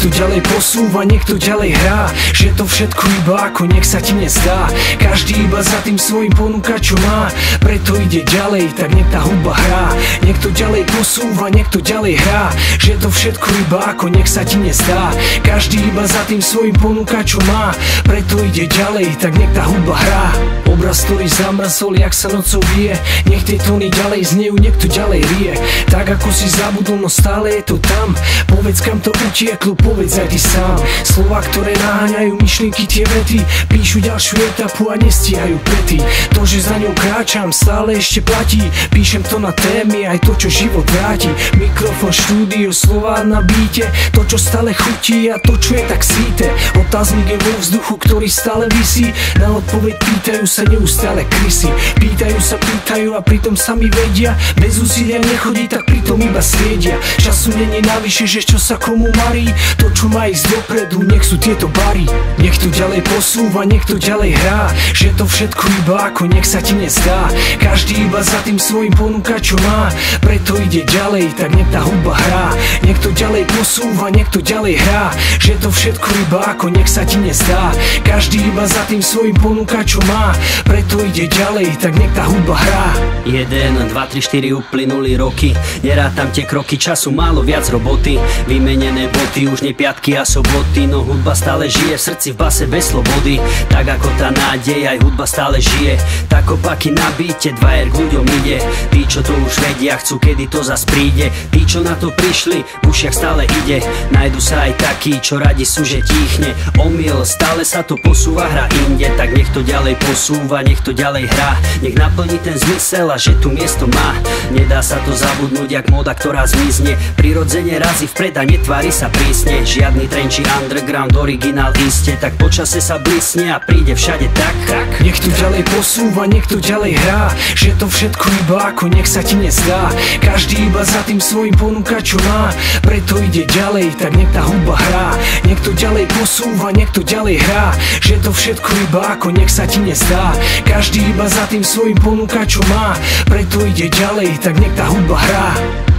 to ďalej posúva, nech to ďalej hrá, že to všetko iba ako nech sa ti nezdá. Každý iba za tým svojím ponúka čo má, preto ide ďalej, tak nech tá hudba hrá. Nech to ďalej posúva, nech to ďalej hrá, že to všetko iba ako nech sa ti nezdá. Každý iba za tým svojím ponúka čo má, preto ide ďalej, tak nech tá hudba hrá. Obraz, ktorý zamrzol, jak sa nocou vie, nech tie tóny ďalej znejú, nech to ďalej rie. Tak ako si zabudol, no stále je to tam. Povedz, kam to utieklo, povedz aj ty sám. Slova, ktoré naháňajú myšlienky, tie vety píšu ďalšiu etapu a nestíhajú pety. To, že za ňou kráčam, stále ešte platí. Píšem to na témy, aj to, čo život vráti. Mikrofón, štúdio, slova na bíte, to, čo stále chutí a to, čo je tak síte. Otáznik je vo vzduchu, ktorý stále visí. Na odpoveď pýtajú sa neustále krysy. Pýtajú sa, pýtajú a pritom sami vedia. Bez úsilia nechodí, tak pritom iba sviedia. Času není navyše, že čo sa komu marí. To, čo má ísť dopredu, nech sú tieto bary. Nech to ďalej posúva, nech to ďalej hrá, že to všetko iba ako nech sa ti nezdá. Každý iba za tým svojím ponúka čo má, preto ide ďalej, tak nech tá hudba hrá. Nech to ďalej posúva, nech to ďalej hrá, že to všetko iba ako nech sa ti nezdá. Každý iba za tým svojím ponúka čo má, preto ide ďalej, tak nech tá hudba hrá. 1, 2, 3, 4 uplynuli roky, nerátam tie kroky, času málo, viac roboty. Vymenené boty, už nie piatky a soboty, no hudba stále žije v srdci, v base bez slobody. Tak ako tá nádej, aj hudba stále žije. Tak opaky na bíte, dvajer k ľuďom ide. Tí, čo to už vedia, chcú, kedy to zas príde. Tí, čo na to prišli, v ušiach stále ide. Najdu sa aj takí, čo radi sú, že tichne. Omyl, stále sa to posúva, hra inde. Tak nech to ďalej posúva, nech to ďalej hrá. Nech naplní ten zmysel a že tu miesto má. Nedá sa to zabudnúť, jak moda, ktorá zmizne. Prirodzene razí vpred a netvári sa prísne. Žiadny trend či underground, originál iste. Tak počase sa blísne a príde všade tak. Nech to ďalej posúva, nech to ďalej hrá, že to všetko iba ako nech sa ti nezdá. Každý iba za tým svojím ponúka čo má, preto ide ďalej, tak nech tá hudba hrá. Nech to ďalej posúva, nech to ďalej hrá, že to všetko iba ako nech sa ti nezdá. Každý iba za tým svojím ponúka čo má, preto ide ďalej, tak nech tá hudba hrá.